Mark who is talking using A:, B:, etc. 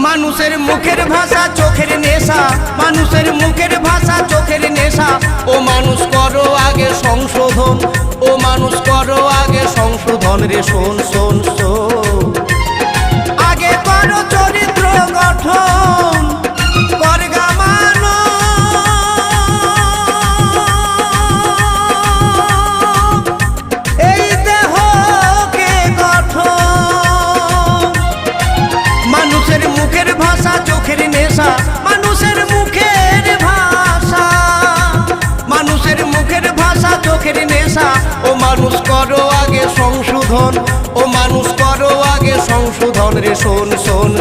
A: মানুষের মুখের ভাষা চোখের নেশা, মানুষের মুখের ভাষা চোখের নেশা। ও মানুষ করো আগে সংশোধন, ও মানুষ করো আগে সংশোধন রে। শোন শোন শোন, আগে করো চরিত্র গঠন, করগা মানো এই দেহকে গঠন। মানুষের মুখের ভাষা চোখের নেশা, মানুষের মুখের ভাষা, মানুষের মুখের ভাষা চোখের নেশা। ও মানুষ করো আগে সংশোধন, ও মানুষ করো আগে সংশোধন রে। শোন শোন